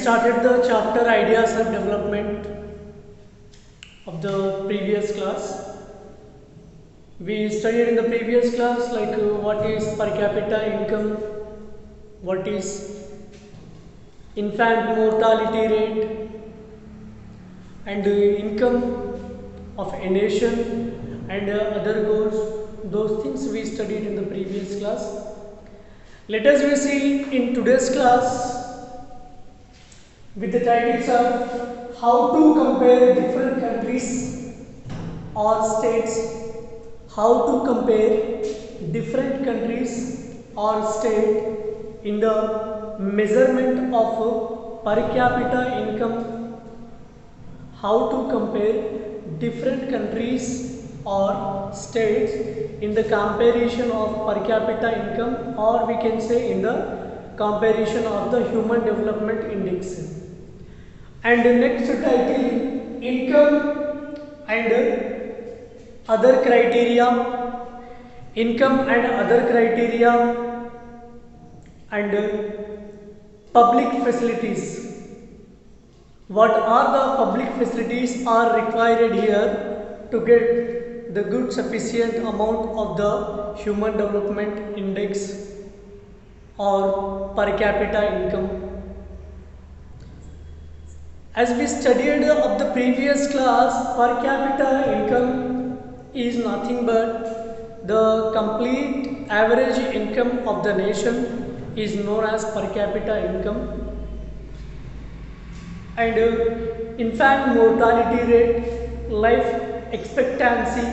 started the chapter ideas of development of the previous class. We studied in the previous class like what is per capita income, what is infant mortality rate, and income of a nation and other goals. Those things we studied in the previous class. Let us we see in today's class with the titles of how to compare different countries or states, how to compare different countries or state in the measurement of per capita income, how to compare different countries or states in the comparison of per capita income, or we can say in the comparison of the human development index. And the next title, income and other criteria, income and other criteria, and public facilities. What are the public facilities are required here to get the good sufficient amount of the human development index or per capita income. As we studied of the previous class, per capita income is nothing but the complete average income of the nation is known as per capita income. And infant mortality rate, life expectancy,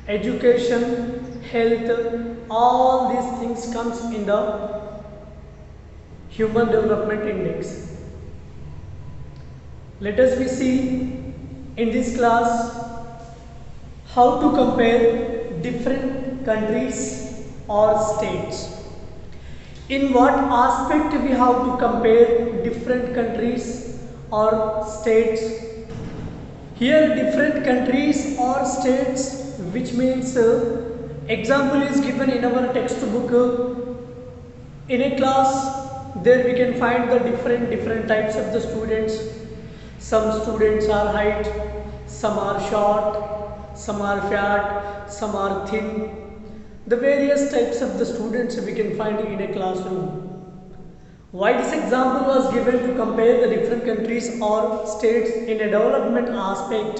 education, health, all these things comes in the human development index. Let us we see in this class how to compare different countries or states. In what aspect we have to compare different countries or states? Here different countries or states, which means example is given in our textbook. In a class there we can find the different types of the students. Some students are height, some are short, some are fat, some are thin. The various types of the students we can find in a classroom. Why this example was given to compare the different countries or states in a development aspect?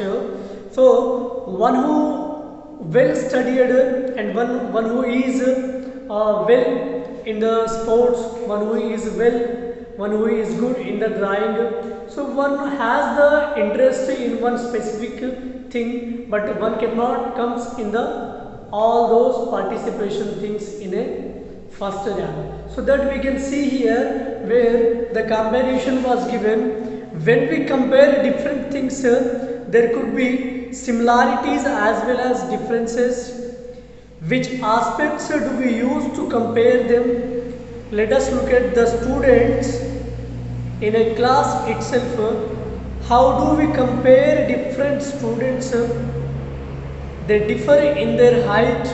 So one who well studied and one who is well in the sports, one who is good in the drawing. So one has the interest in one specific thing, but one cannot comes in the all those participation things in a first rank. So that we can see here where the comparison was given. When we compare different things, there could be similarities as well as differences. Which aspects do we use to compare them? Let us look at the students in a class itself. How do we compare different students? They differ in their height,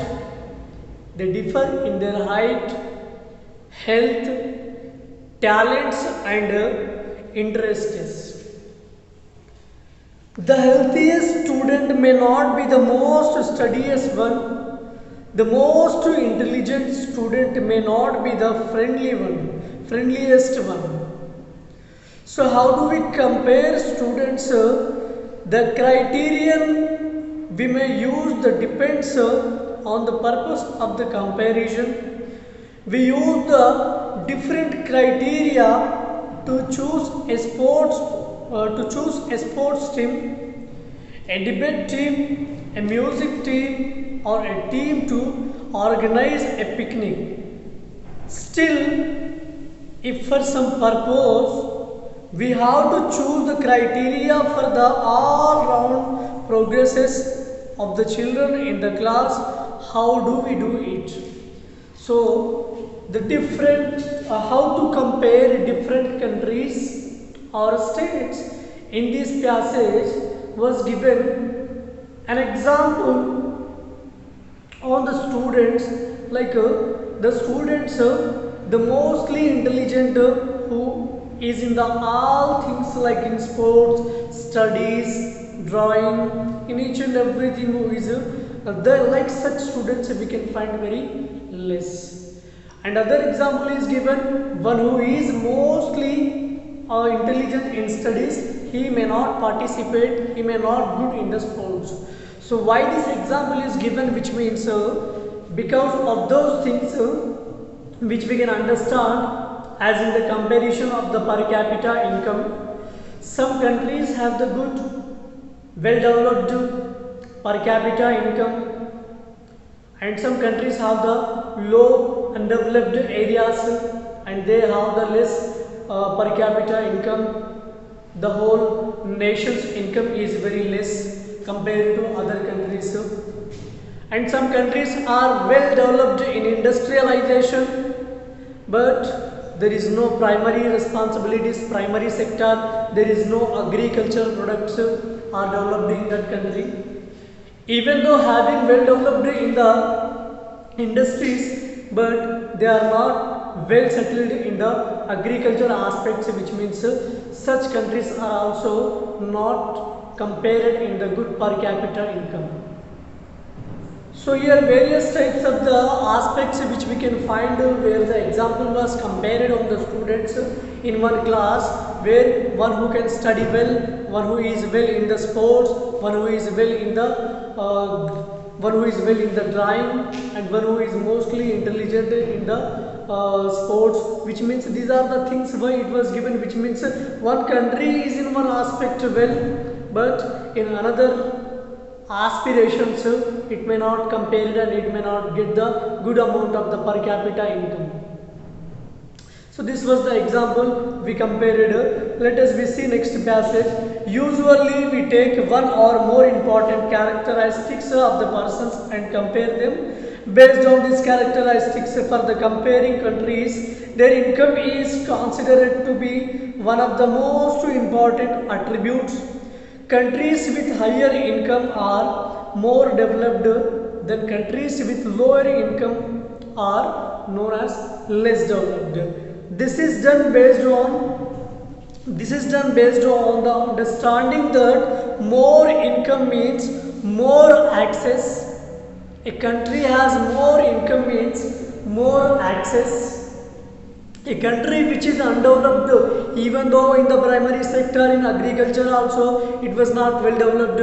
health, talents and interests. The healthiest student may not be the most studious one. The most intelligent student may not be the friendliest one. So how do we compare students? The criterion we may use depends on the purpose of the comparison. We use the different criteria to choose a sports team, a debate team, a music team, or a team to organize a picnic. Still, if for some purpose we have to choose the criteria for the all-round progresses of the children in the class, how do we do it? So the different how to compare different countries or states in this passage was given an example on the students, like the students the mostly intelligent who is in the all things like in sports, studies, drawing, in each and everything who is the like such students we can find very less. And other example is given, one who is mostly intelligent in studies, he may not participate, he may not good in the sports. So why this example is given, which means because of those things which we can understand as in the comparison of the per capita income. Some countries have the good well developed per capita income, and some countries have the low undeveloped areas and they have the less per capita income. The whole nation's income is very less compared to other countries. And some countries are well developed in industrialization, but there is no primary responsibilities, primary sector, there is no agricultural products are developed in that country. Even though having well developed in the industries, but they are not well settled in the agricultural aspects, which means such countries are also not compared in the good per capita income. So here various types of the aspects which we can find where the example was compared on the students in one class, where one who can study well, one who is well in the sports, one who is well in the drawing, and one who is mostly intelligent in the sports, which means these are the things why it was given, which means one country is in one aspect well, but in another aspirations it may not compare it and it may not get the good amount of the per capita income. So this was the example we compared. Let us we see next passage. Usually we take one or more important characteristics of the persons and compare them. Based on these characteristics for the comparing countries, their income is considered to be one of the most important attributes. Countries with higher income are more developed than countries with lower income are known as less developed. This is done based on the understanding that more income means more access. A country has more income means more access. A country which is undeveloped, even though in the primary sector, in agriculture also it was not well developed,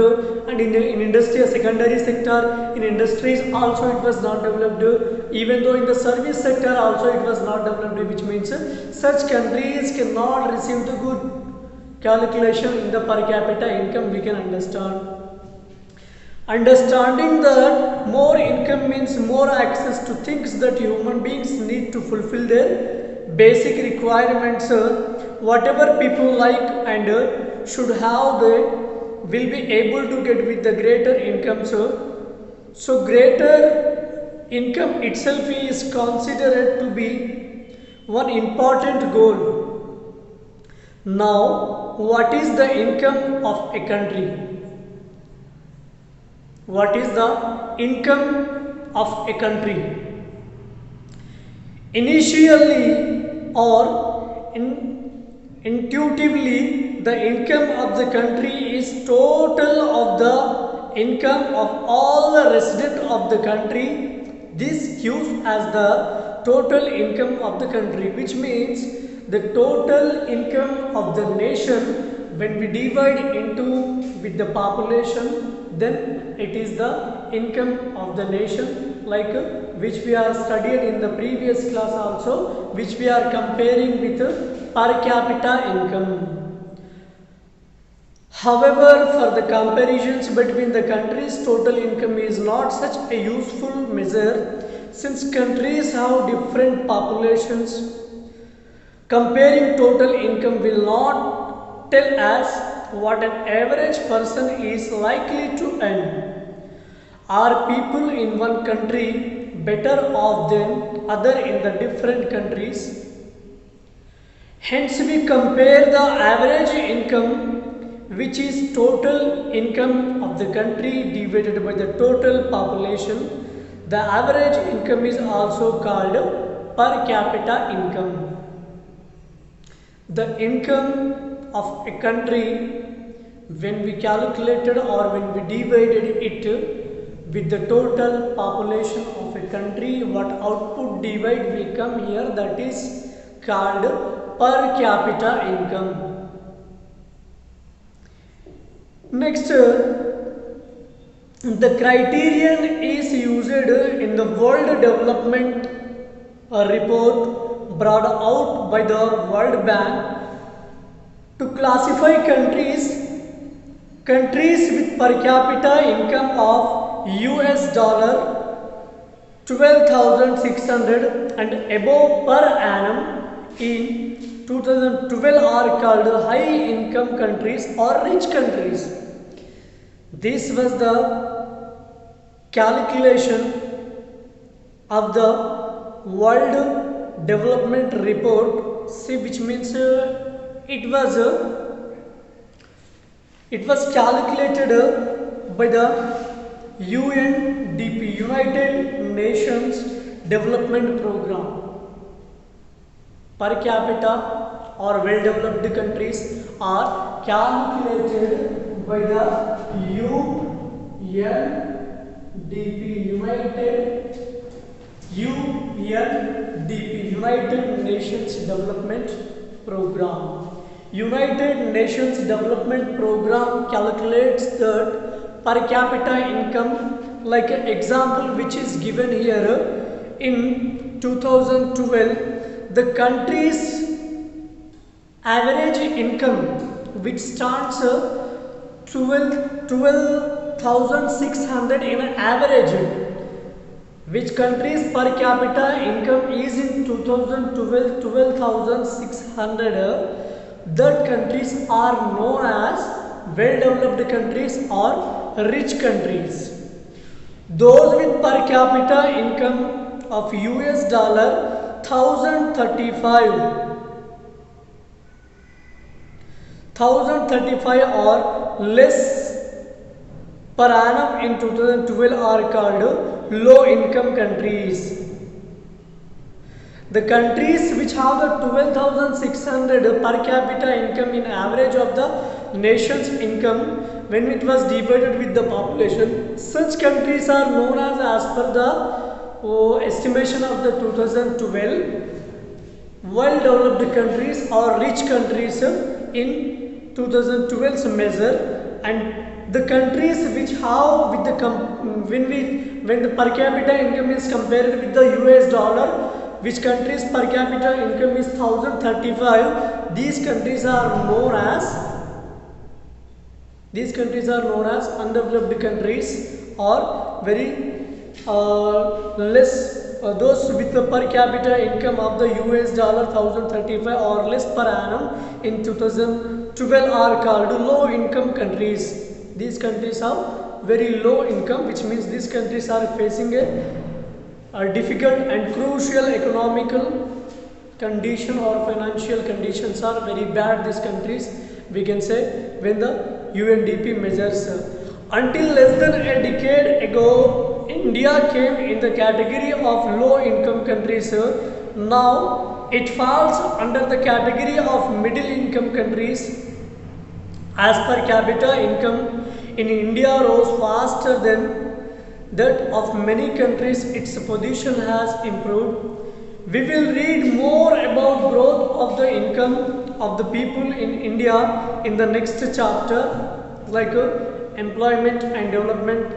and in industry, secondary sector, in industries also it was not developed, even though in the service sector also it was not developed, which means such countries cannot receive the good calculation in the per capita income we can understand. Understanding that more income means more access to things that human beings need to fulfill their basic requirements, whatever people like and should have, they will be able to get with the greater income. So greater income itself is considered to be one important goal. Now, what is the income of a country? What is the income of a country? Initially or intuitively, the income of the country is total of the income of all the residents of the country. This gives as the total income of the country, which means the total income of the nation when we divide into with the population, then it is the income of the nation, like which we are studied in the previous class also, which we are comparing with per capita income. However, for the comparisons between the countries, total income is not such a useful measure, since countries have different populations. Comparing total income will not tell us what an average person is likely to earn. Are people in one country better off than other in the different countries? Hence we compare the average income, which is total income of the country divided by the total population. The average income is also called per capita income. The income of a country, when we calculated or when we divided it with the total population of a country, what output divide will come here, that is called per capita income. Next, the criterion is used in the World Development Report brought out by the World Bank to classify countries with per capita income of US dollar 12,600 and above per annum in 2012 are called high income countries or rich countries. This was the calculation of the World Development Report, see, which means it was calculated by the UNDP, United Nations Development Program. Per capita or well developed countries are calculated by the UNDP, United Nations Development Program. United Nations Development Program calculates that per capita income, like an example which is given here. In 2012, the country's average income, which stands 12,600 in average, which country's per capita income is in 2012 12,600, that countries are known as well developed countries or rich countries. Those with per capita income of US dollar 1035 or less per annum in 2012 are called low income countries. The countries which have the 12,600 per capita income in average of the nation's income when it was divided with the population, such countries are known as per the estimation of the 2012 well developed countries or rich countries in 2012's measure. And the countries which have with the when the per capita income is compared with the US dollar, which countries per capita income is 1035, these countries are known as undeveloped countries or very less. Those with the per capita income of the US dollar 1035 or less per annum in 2012 are called low income countries. These countries have very low income, which means these countries are facing a difficult and crucial economical condition or financial conditions are very bad. These countries, we can say, when the UNDP measures. Until less than a decade ago, India came in the category of low income countries. Now it falls under the category of middle income countries. As per capita income in India rose faster than that of many countries, its position has improved. We will read more about growth of the income of the people in India in the next chapter, like employment and development.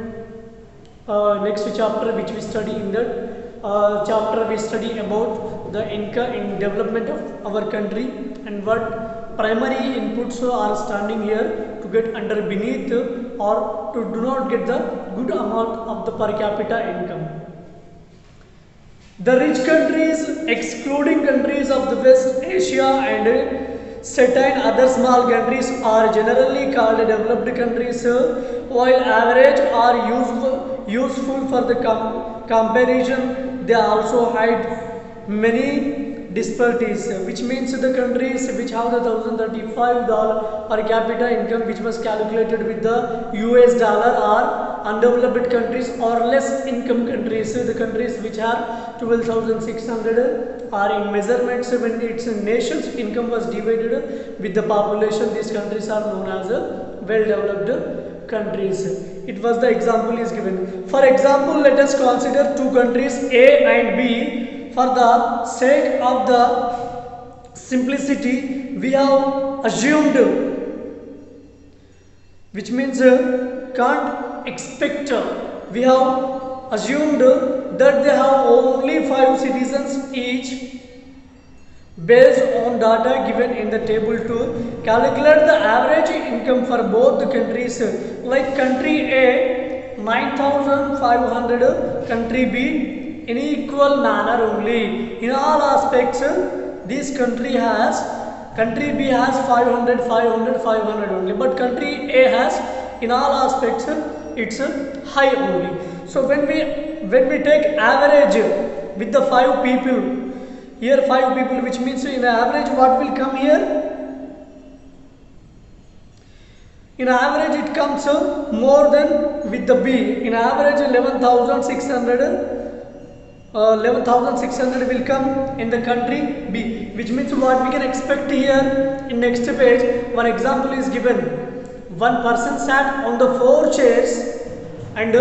Next chapter which we study, in that chapter we study about the income in development of our country and what primary inputs are standing here to get under beneath or to do not get the good amount of the per capita income. The rich countries, excluding countries of the West Asia and certain other small countries, are generally called developed countries, while average are useful for the comparison. They also hide many disparities, which means the countries which have the $1,035 per capita income, which was calculated with the US dollar, are undeveloped countries or less income countries. The countries which are 12,600 are in measurements when its nation's income was divided with the population. These countries are known as well developed countries. It was the example is given. For example, let us consider two countries A and B. For the sake of the simplicity, we have assumed, which means can't expect. We have assumed that they have only 5 citizens each based on data given in the table 2. Calculate the average income for both the countries. Like country A 9,500, country B in equal manner only. In all aspects, this country B has 500, 500, 500 only, but country A has in all aspects it's high only. So when we take average with the 5 people, here 5 people, which means in average what will come here? In average it comes more than with the B. In average 11,600 will come in the country B, which means what we can expect here in next page. One example is given. One person sat on the 4 chairs and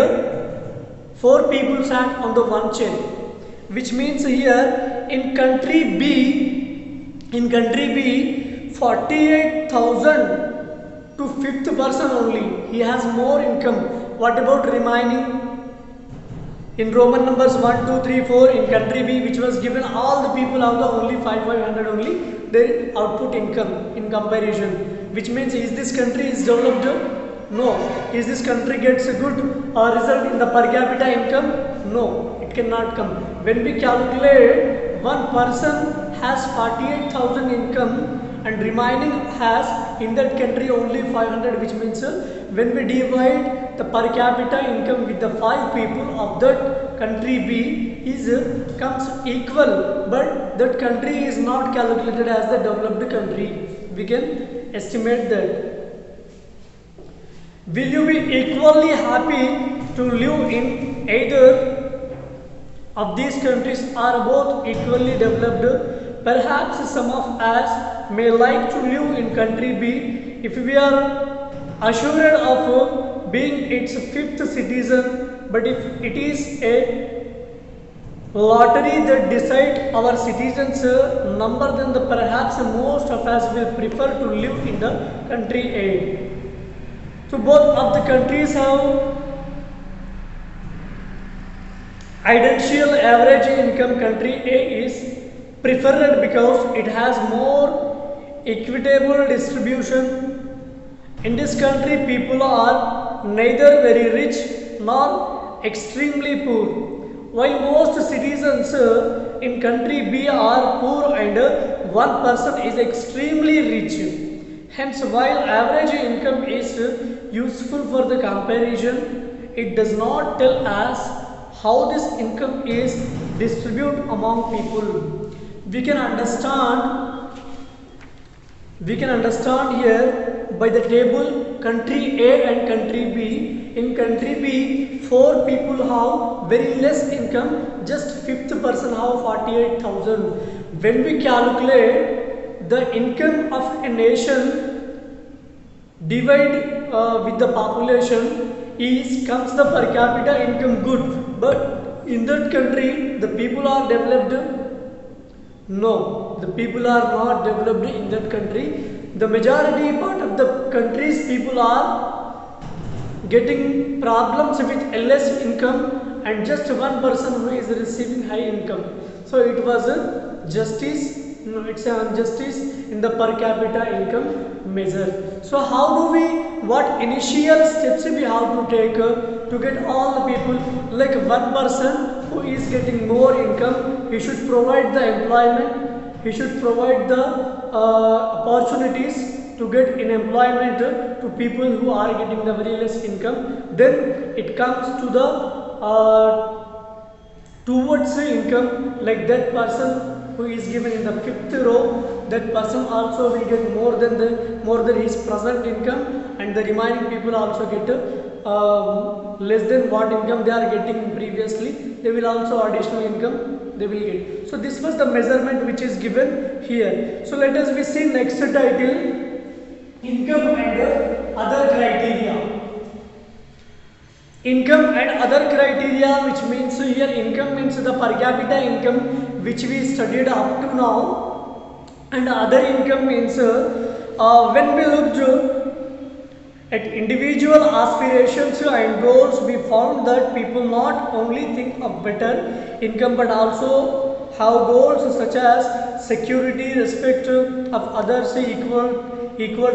4 people sat on the 1 chair, which means here in country B 48,000 to 5th person only he has more income. What about remaining? In Roman numbers 1, 2, 3, 4 in country B, which was given, all the people have the only 500 only their output income in comparison, which means is this country is developed? No. Is this country gets a good result in the per capita income? No, it cannot come. When we calculate, one person has 48,000 income and remaining has in that country only 500, which means when we divide the per capita income with the 5 people of that country B is comes equal, but that country is not calculated as the developed country. We can estimate that. Will you be equally happy to live in either of these countries or both equally developed? Perhaps some of us may like to live in country B if we are assured of being its 5th citizen, but if it is a lottery that decides our citizens number, then perhaps most of us will prefer to live in the country A. So both of the countries have identical average income. Country A is preferred because it has more equitable distribution. In this country, people are neither very rich nor extremely poor, while most citizens in country B are poor and one person is extremely rich. Hence, while average income is useful for the comparison, it does not tell us how this income is distributed among people. We can understand here by the table country A and country B. In country B, 4 people have very less income, just 5th person have 48,000. When we calculate the income of a nation divide with the population comes the per capita income good, but in that country the people are developed? No, the people are not developed in that country. The majority part of the country's people are getting problems with less income and just one person who is receiving high income. So it was a justice. No, it's an injustice in the per capita income measure. So how do what initial steps we have to take to get all the people, like one person who is getting more income, he should provide the employment, he should provide the opportunities to get in employment to people who are getting the very less income. Then it comes to the towards income, like that person who is given in the 5th row, that person also will get more than his present income, and the remaining people also get less than what income they are getting previously. They will also additional income they will get. So this was the measurement which is given here. So let us we see next title, income and other criteria. Income and other criteria, which means here income means the per capita income which we studied up to now, and other income means when we looked at individual aspirations and goals, we found that people not only think of better income but also have goals such as security, respect of others, equal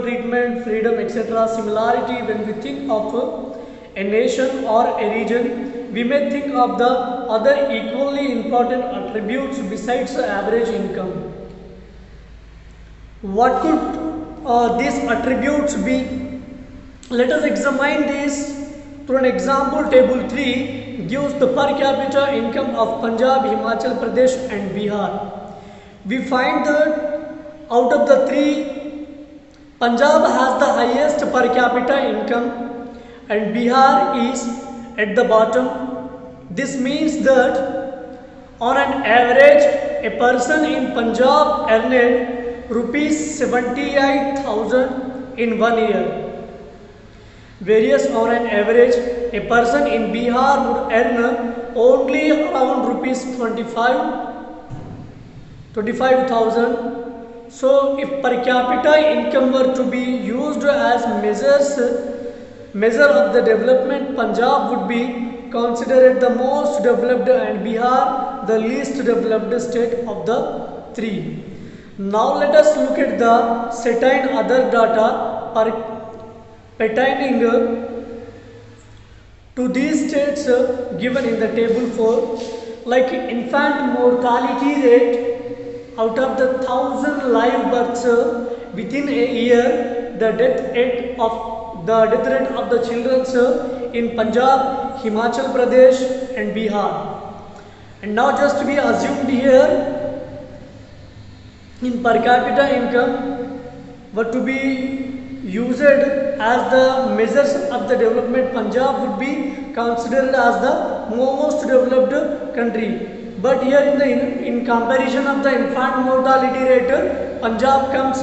treatment, freedom, etc. Similarity, when we think of a nation or a region, we may think of the other equally important attributes besides average income. What could these attributes be? Let us examine this through an example. Table 3 gives the per capita income of Punjab, Himachal Pradesh and Bihar. We find that out of the three, Punjab has the highest per capita income and Bihar is at the bottom. This means that on an average, a person in Punjab earned rupees 78,000 in 1 year. Whereas on an average, a person in Bihar would earn only around rupees 25,000. So if per capita income were to be used as measure of the development, Punjab would be considered the most developed and Bihar the least developed state of the three. Now let us look at the certain other data pertaining to these states given in the table 4, like infant mortality rate. Out of the 1,000 live births within a year, the death rate of the children in Punjab, Himachal Pradesh and Bihar. And now just be assumed here in per capita income were to be used as the measures of the development, Punjab would be considered as the most developed country. But here in comparison of the infant mortality rate, Punjab comes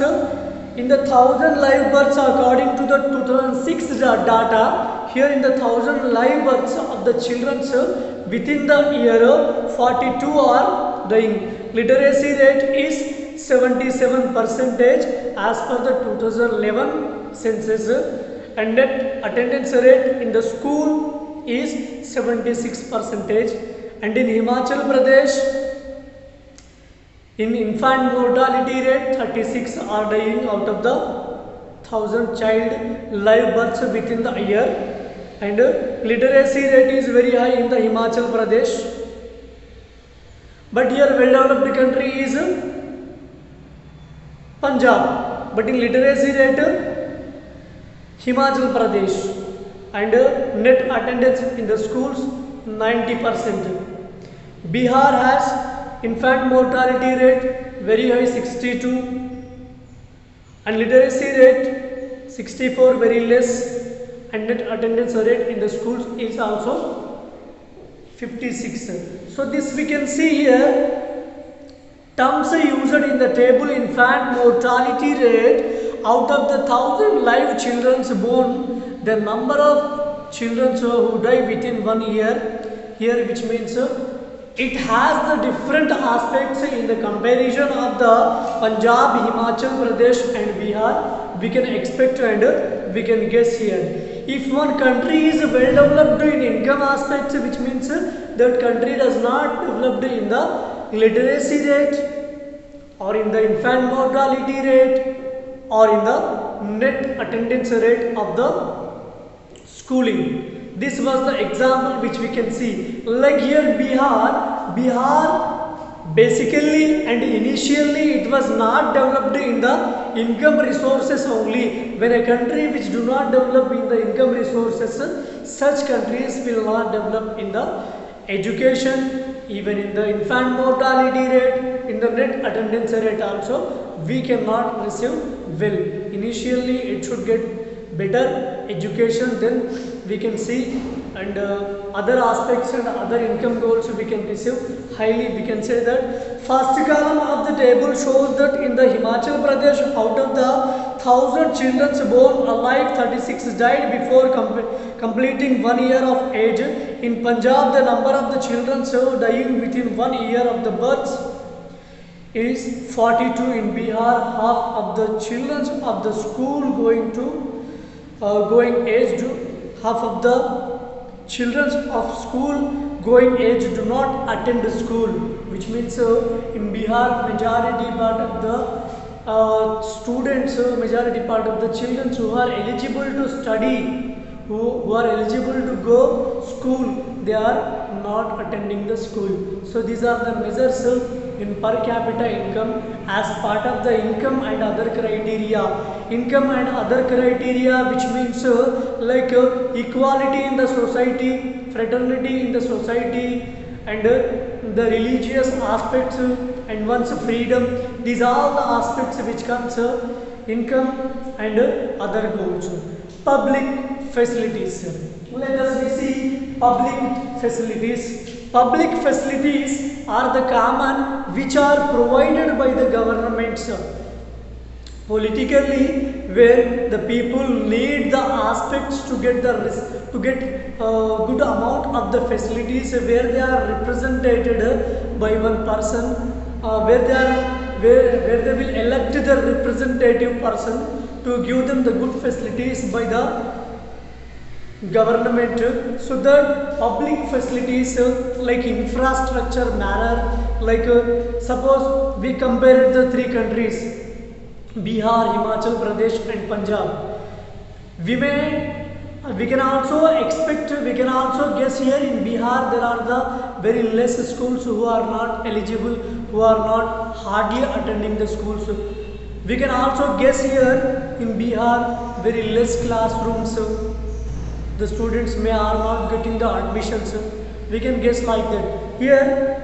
in the 1,000 live births according to the 2006 data. Here in the 1,000 live births of the children within the year, 42 are dying. Literacy rate is 77% as per the 2011 census, and net attendance rate in the school is 76%. And in Himachal Pradesh, in infant mortality rate, 36 are dying out of the 1,000 child live births within the year, and literacy rate is very high in the Himachal Pradesh. But here well developed country is Punjab, but in literacy rate Himachal Pradesh, and net attendance in the schools 90%. Bihar has infant mortality rate very high, 62, and literacy rate 64, very less, and net attendance rate in the schools is also 56. So this we can see here, terms used in the table. Infant mortality rate, out of the 1,000 live children born, the number of children who die within 1 year here, which means it has the different aspects in the comparison of the Punjab, Himachal Pradesh and Bihar. We can expect and we can guess here. If one country is well developed in income aspects, which means that country does not developed in the literacy rate or in the infant mortality rate or in the net attendance rate of the schooling. This was the example which we can see. Like here Bihar basically and initially it was not developed in the income resources only. When a country which do not develop in the income resources, such countries will not develop in the education, even in the infant mortality rate, in the net attendance rate also, we cannot receive well. Initially it should get better education, then we can see, and other aspects and other income goals we can receive highly. We can say that first column of the table shows that in the Himachal Pradesh, out of the 1,000 children born alive, 36 died before completing 1 year of age. In Punjab, the number of the children dying within 1 year of the birth is 42. In Bihar, half of the children of the school going age half of the children of school going age do not attend school, which means in Bihar majority part of the students, majority part of the children who are eligible to study, who are eligible to go school, they are not attending the school. So these are the measures in per capita income as part of the income and other criteria. Income and other criteria, which means like equality in the society, fraternity in the society, and the religious aspects, and one's freedom. These are all the aspects which comes income and other goals. Public facilities. Let us see public facilities. Public facilities are the common which are provided by the governments politically, where the people need the aspects to get good amount of the facilities, where they are represented by one person, where they will elect the representative person to give them the good facilities by the government. So the public facilities like infrastructure manner, like suppose we compare the three countries, Bihar, Himachal Pradesh and Punjab. We can also expect, we can also guess here in Bihar there are the very less schools who are not eligible, who are not hardly attending the schools. We can also guess here in Bihar very less classrooms, the students may are not getting the admissions. We can guess like that. Here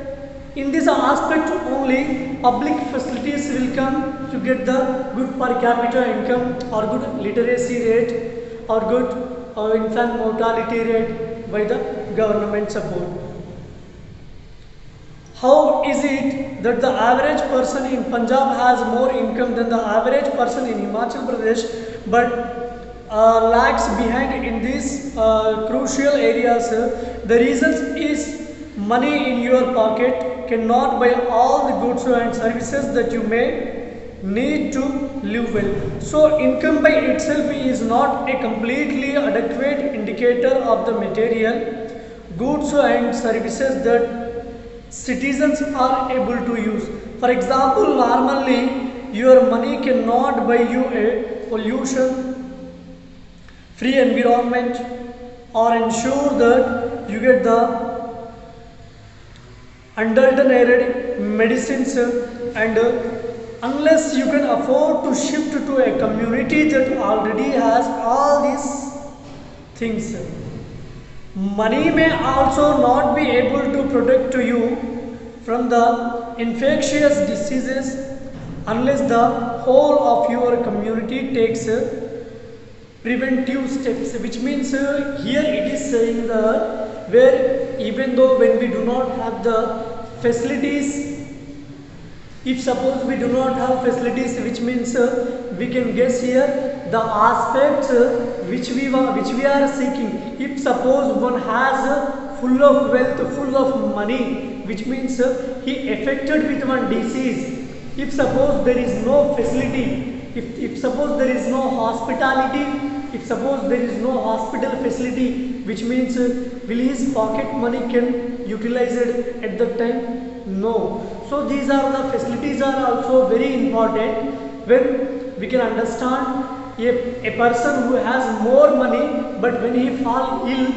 in this aspect only, public facilities will come to get the good per capita income or good literacy rate or good infant mortality rate by the government support. How is it that the average person in Punjab has more income than the average person in Himachal Pradesh, but lags behind in these crucial areas? The reason is money in your pocket cannot buy all the goods and services that you may need to live well. So income by itself is not a completely adequate indicator of the material goods and services that citizens are able to use. For example, normally your money cannot buy you a pollution free environment or ensure that you get the unadulterated medicines, and unless you can afford to shift to a community that already has all these things. Money may also not be able to protect you from the infectious diseases unless the whole of your community takes preventive steps, which means here it is saying that where even though when we do not have the facilities, if suppose we do not have facilities, which means we can guess here the aspects which we are seeking. If suppose one has full of wealth, full of money, which means he affected with one disease. If suppose there is no facility, if suppose there is no hospitality, if suppose there is no hospital facility, which means will his pocket money can utilize it at that time? No. So these are the facilities are also very important when we can understand a person who has more money, but when he fall ill,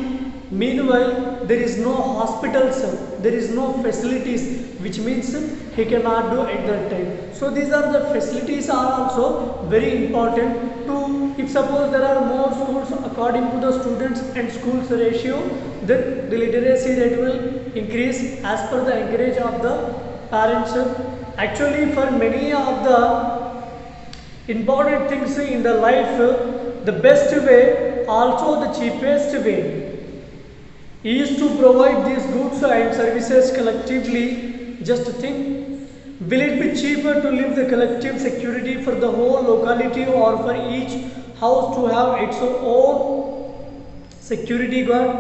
meanwhile there is no hospitals, there is no facilities, which means he cannot do at that time. So these are the facilities are also very important to If suppose there are more schools according to the students and schools ratio, then the literacy rate will increase as per the encourage of the parents. Actually, for many of the important things in the life, the best way, also the cheapest way, is to provide these goods and services collectively. Just think, will it be cheaper to leave the collective security for the whole locality or for each house to have its own security guard?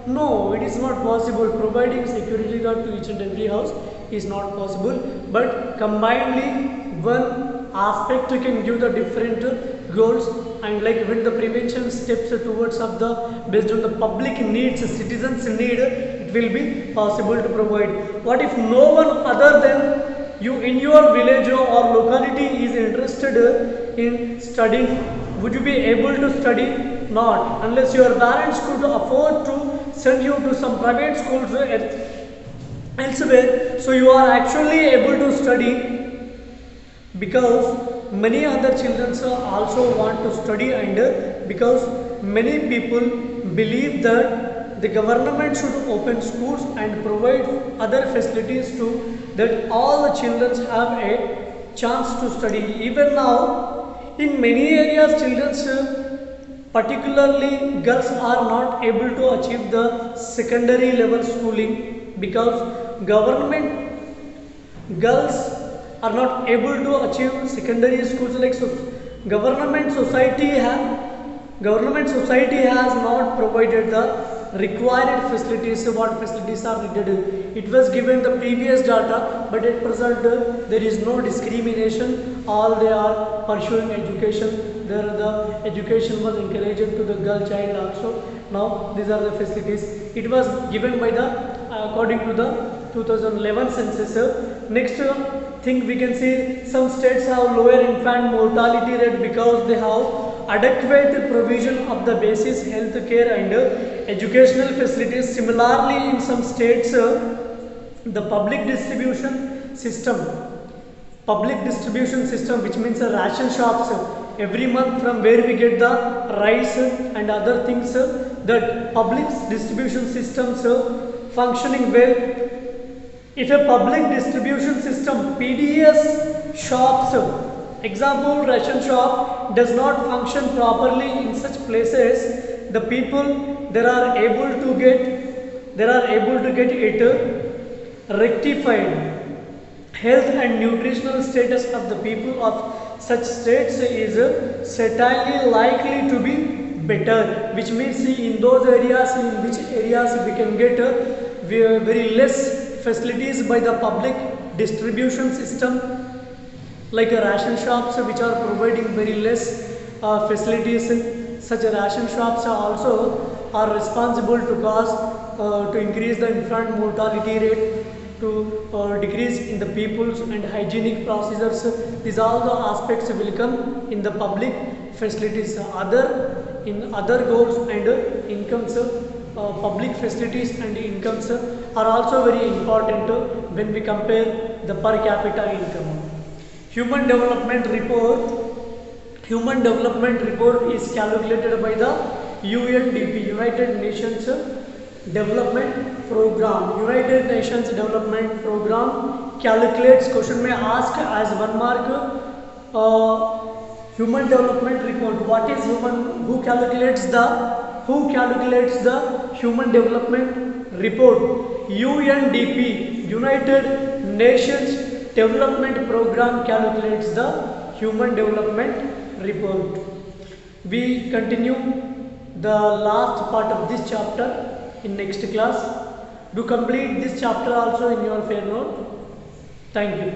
No, it is not possible. Providing security guard to each and every house is not possible, but combinedly one aspect can give the different goals, and like when the prevention steps towards of the based on the public needs, citizens need, it will be possible to provide. What if no one other than you in your village or locality is interested in studying? Would you be able to study? Not unless your parents could afford to send you to some private schools elsewhere, so you are actually able to study, because many other children also want to study, and because many people believe that the government should open schools and provide other facilities to that all the children have a chance to study. Even now in many areas children, particularly girls, are not able to achieve the secondary level schooling because government girls are not able to achieve secondary schools. Like so, government society has not provided the required facilities. What facilities are needed? It was given the previous data, but at present there is no discrimination. All they are pursuing education. There the education was encouraged to the girl child also. Now these are the facilities. It was given by the according to the 2011 census. Next thing we can see, some states have lower infant mortality rate because they have adequate provision of the basic health care and educational facilities. Similarly, in some states, the public distribution system, which means ration shops, every month from where we get the rice and other things, that public distribution systems functioning well. If a public distribution system, PDS shops, example ration shop, does not function properly in such places, the people they are able to get it rectified. Health and nutritional status of the people of such states is certainly likely to be better, which means in those areas in which areas we can get very less facilities by the public distribution system, like ration shops which are providing very less facilities. Such ration shops are responsible to cause to increase the infant mortality rate, to decrease in the people's and hygienic procedures. These all the aspects will come in the public facilities. Other goals and incomes, public facilities and incomes are also very important when we compare the per capita income. Human Development Report is calculated by the UNDP, United Nations Development Program. United Nations Development Program calculates, question may ask as 1 mark, Human Development Report. What is who calculates the Human Development Report? UNDP, United Nations Development Program, calculates the Human Development Report. We continue the last part of this chapter in next class. Do complete this chapter also in your fair note. Thank you.